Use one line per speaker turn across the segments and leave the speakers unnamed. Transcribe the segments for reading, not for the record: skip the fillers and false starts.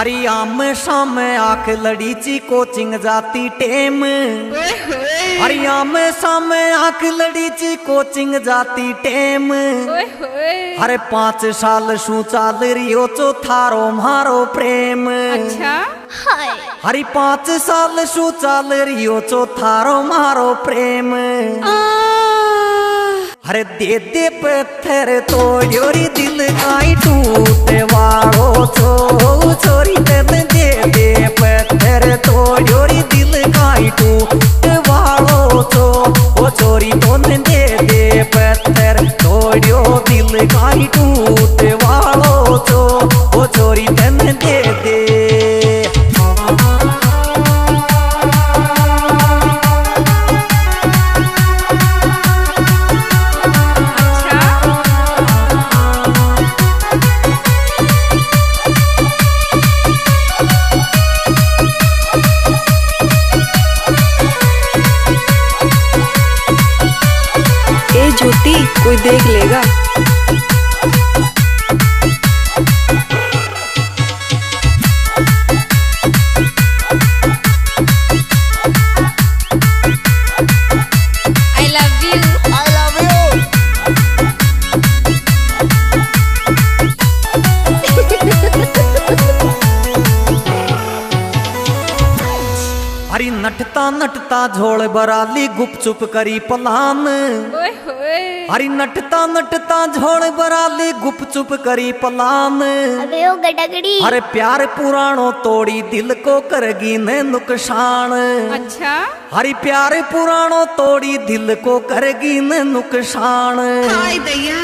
हरी आम शाम आंख लड़ी ची कोचिंग जाती टेम। हरी आम शाम आंख लड़ी ची कोचिंग जाती टेम। हरे 5 साल शू चाल रियो चो थारो मारो प्रेम।
अच्छा
हरी 5 साल शू चाल रियो चो थारो मारो प्रेम। हरे दे दे पत्थर तोड़ियो री दिल काई टूटे वालो छो छोरी तन दे दे पत्थर तोड़ियो री दिल काई टूटे वालो छो ओ छोरी तन दे दे पत्थर तोड़ियो दिल काई टूटे वालो छो ओ छोरी तन दे दे।
ज्योति कोई देख लेगा।
I love you.
I love you. हरी नटता नटता झोल बराली गुपचुप करी पलान। हरी नटता नटता झोल बराली गुपचुप करी पलान।
अबे ओ गडगड़ी।
अरे प्यार पुराणो तोड़ी दिल को करगी ने नुकसान।
अच्छा
हरी प्यार पुराणो तोड़ी दिल को करगी ने नुकसान।
हाय दैया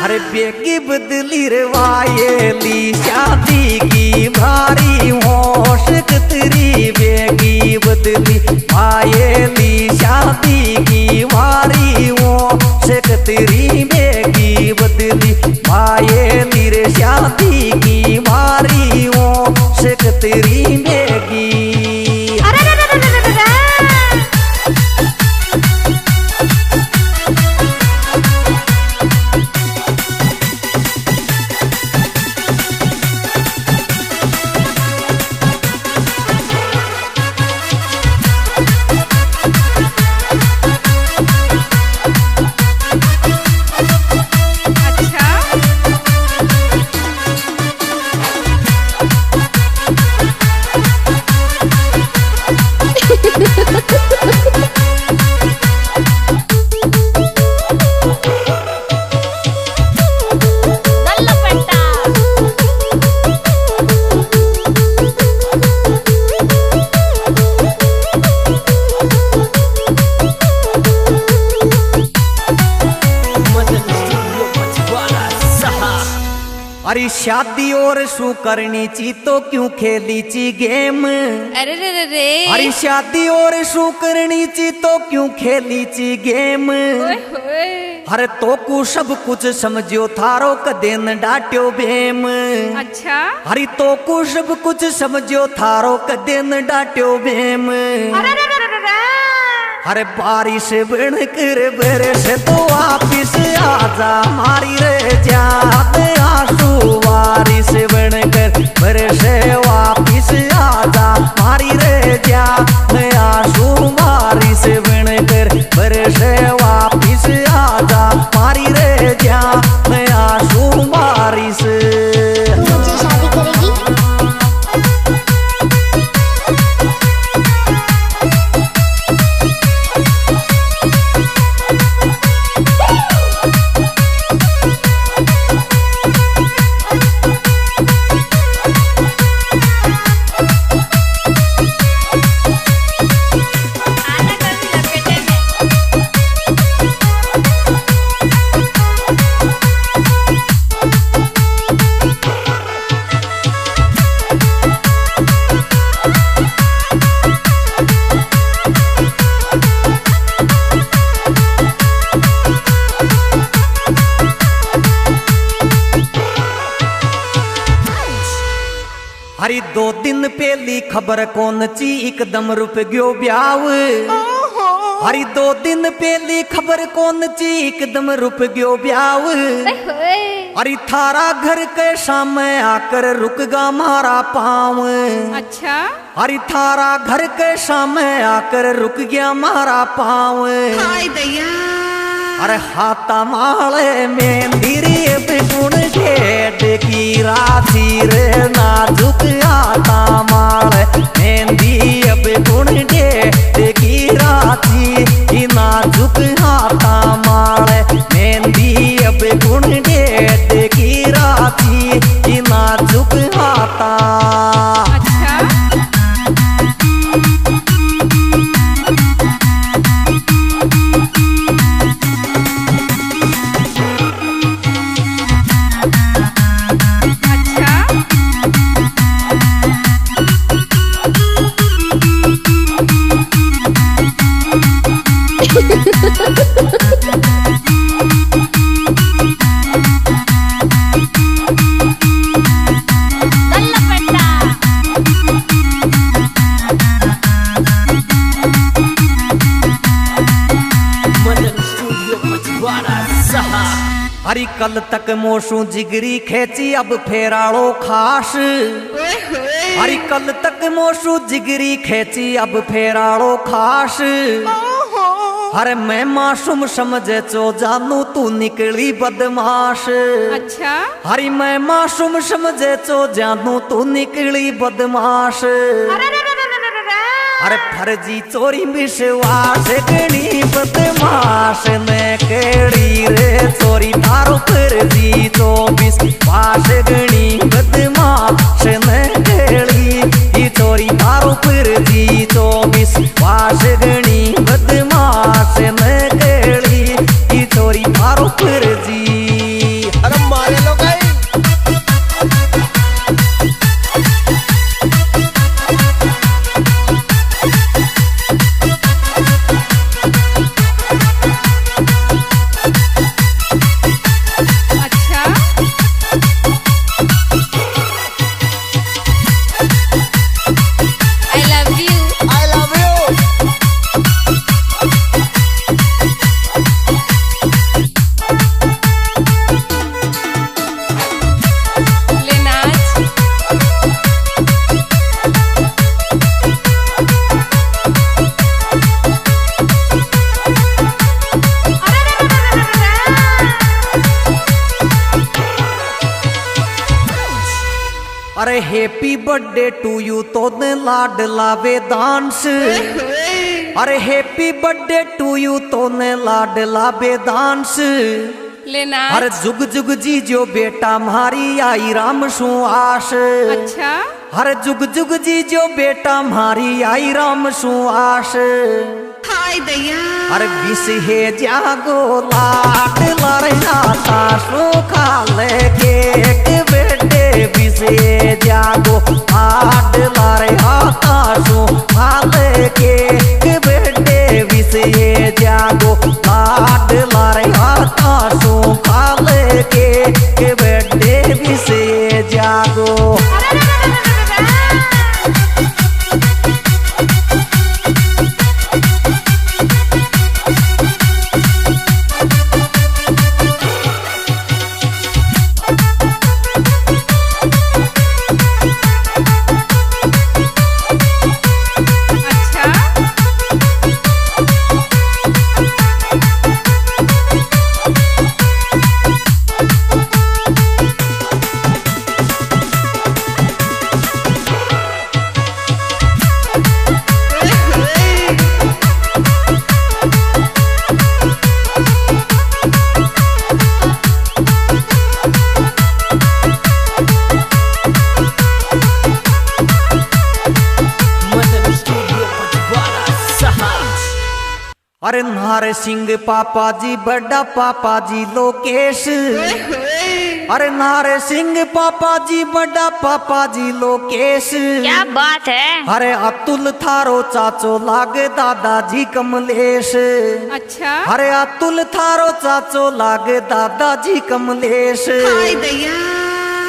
अरे बेगी बदली रवायेली शादी की भारी होश कतरी बेगी बदली आयेली शादी की भारी होश कतरी बेगी बदली आयेली रे शादी की भारी होश कतरी बेगी। अरे शादी और शू करनी ची तो क्यों खेली ची गेम।
अरे रे रे रे
अरे शादी और शू करनी ची तो क्यों खेली ची गेम। अरे तो कु सब कुछ समझो थारो कदे न डाट्यो बेम।
अच्छा
अरे तो कु सब कुछ समझो थारो कदे न डाट्यो बेम। अरे बारिश बन कर बरस तो वापिस आजा मारी रे जात आंसू। बारिश बन कर बरस वापिस आजा मारी रे जात आंसू। बारिश बन कर बरस वापिस आजा मारी रे जात आंसू। बारिश
मुझे शादी करेगी।
हरी 2 दिन पहली खबर कौन ची एकदम रुप गयो ब्याव। हरी 2 दिन पहली खबर कौन ची एकदम रुप गयो ब्याव। अरे थारा घर के सामने आकर रुकगा मारा पाँव।
अच्छा।
अरे थारा घर के सामने आकर रुक गया मारा पाँव।
हाय दैया।
अरे हाथा माले मेहंदी रे बेगुण गेट की राती रे नाजुक हाथा माले मेहंदी बेगुण गेट की राती की नाजुक हाथा माले मेहंदी बेगुण गेट की राती की नाजुक हाथा। हरी कल तक मोशू जिगरी खेची अब फेराड़ो खास। हरी कल तक मोशू जिगरी खेची अब फेराड़ो खास। अरे मैं मासूम समझे चो जानू तू निकली बदमाश।
अच्छा।
हरी मैं मासूम समझे चो जानू तू निकली बदमाश। अरे फर्जी चोरी विश्वास गणी बदमाश ने केड़ी रे चोरी तारो फर्जी 24 वास गणी बदमाश ने केड़ी ये चोरी तारो फर्जी 24 वास गणी बदमाश ने केड़ी ये चोरी तारो फर्जी।
अरे मारे लो गई।
अरे हैप्पी बर्थडे टू यू तो ने लाड लावे डांस। अरे हैप्पी बर्थडे टू यू तो ने लाड लावे डांस।
लेना।
अरे जुग जुग जी जो बेटा मारी आई राम सु आस।
अच्छा।
अरे जुग जुग जी जो बेटा मारी आई राम सु आस।
हाय दैया।
अरे बिस है जागो लाड लड़ना तासो खा ले केक बेटे बिस है जागो लाड लड़ना तासो खा ले केक बेटे बिस है जागो लाड लड़ना तासो खा ले केक बेटे बिस है जागो। अरे नारे सिंह पापा जी बड़ा पापा जी लोकेश। अरे नारे सिंह पापा जी बड़ा पापा जी लोकेश।
क्या बात है।
अरे अतुल थारो चाचो लागे दादाजी कमलेश।
अच्छा।
अरे अतुल थारो चाचो लागे दादाजी कमलेश।
हाय दैया।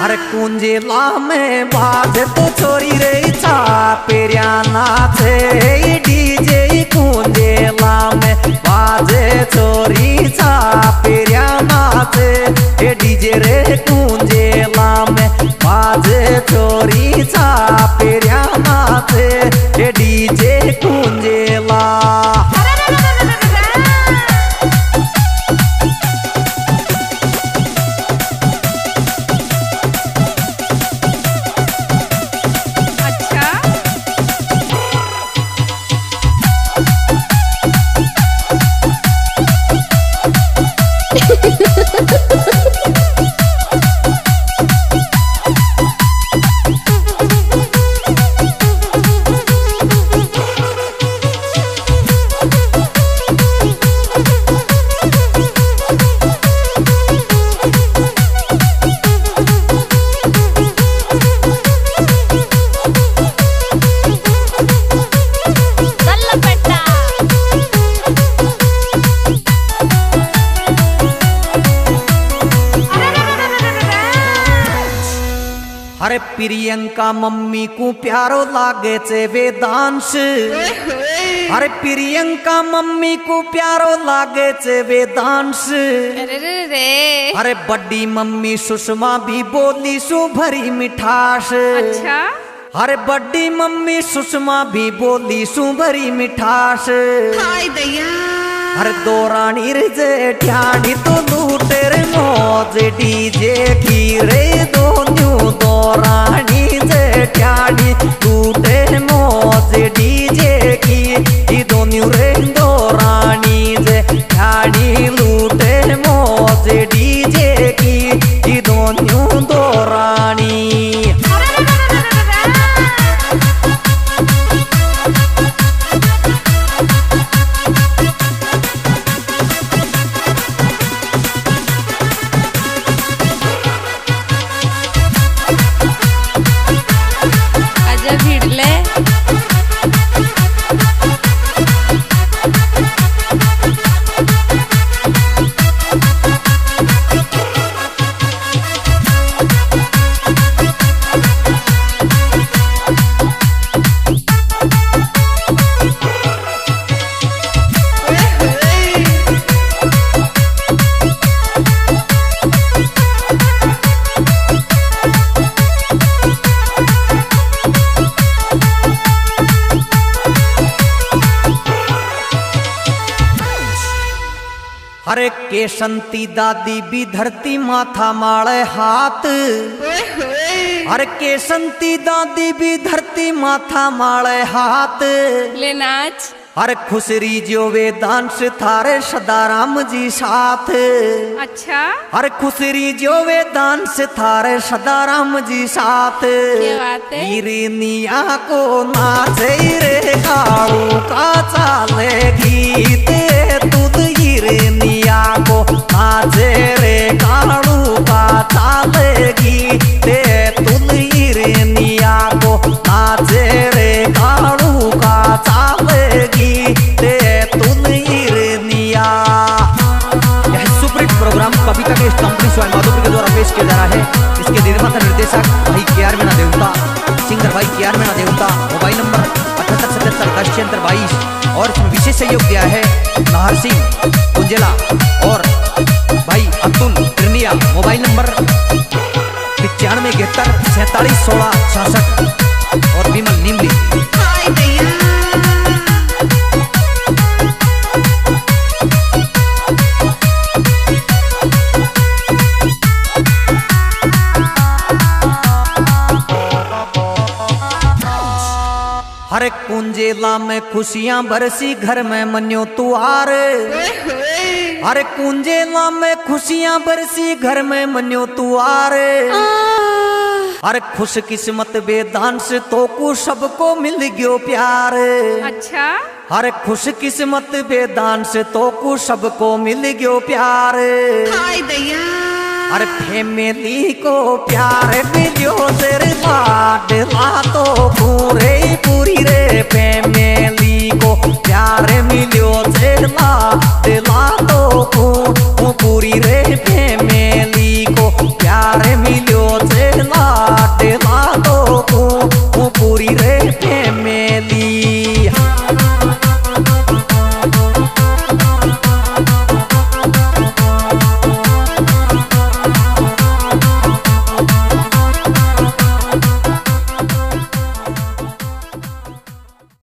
अरे कुंजेला में बाज तो छोरी रे छा पेरिया नाचे डीजे कुंजेला में बाजे छोरी छा पेरिया नाचे हे डीजे रे कुंजेला में बाजे चोरी चा पेरिया नाचे हे डीजे कुंजेला। अरे प्रियंका मम्मी को प्यारो लागे चे वेदांश। अरे प्रियंका मम्मी को प्यारो लागे चे वेदांश। अरे बड़ी मम्मी सुषमा भी बोली सु भरी मिठास।
अच्छा।
अरे बड़ी मम्मी सुषमा भी बोली सु भरी मिठास।
हाय दैया।
अरे दो रानी रे जेठानी तो लूटे रे मौज डीजे की रे दो न्यू दो रानी जेठानी लूटे मौज डीजे की दो न्यू रे दो रानी जेठानी लूटे मौज डीजे की दो न्यू दो रानी। अरे केशंती दादी भी धरती माथा माळे हाथ। अरे केशंती दादी भी धरती माथा माळे हाथ।
ले नाच।
अरे खुसरी जो वेदांश थारे सदाराम जी साथ।
अच्छा।
अरे खुसरी जो वेदांश थारे सदाराम जी साथ।
क्या बात है?
हिरनिया को नाचे रे काळू का चाले गीत तुद हिरनिया को नाचे रे काळू का चाले गीत तुद हिरनिया को नाचे रे काळू का चाले गीत तुद हिरनिया। यह सुपरहिट प्रोग्राम कविता के कंपनी स्वयं माधुपुर के द्वारा पेश किया जा रहा है। इसके निर्माता निर्देशक भाई KR मीणा देवता, सिंगर भाई KR मीणा देवता। मोबाइल नंबर 7877 और इसमें विशेष सहयोग दिया है नाहर सिंह कुंजेला और भाई अतुल त्रिनिया। मोबाइल नंबर 95 73 47 16 66 और विमल निमली।
हाय दैया।
हरे कुंजेला में खुशियां बरसी घर में मन्यो तुआर। अरे कुंजेला में खुशियां बरसी घर में मन्यो तुआर। अरे खुश किस्मत वेदांश तो को सबको मिल गयो प्यार।
अच्छा।
अरे खुश किस्मत वेदांश तो को सबको मिल गयो प्यार।
हाय दैया।
अरे फैमिली को प्यार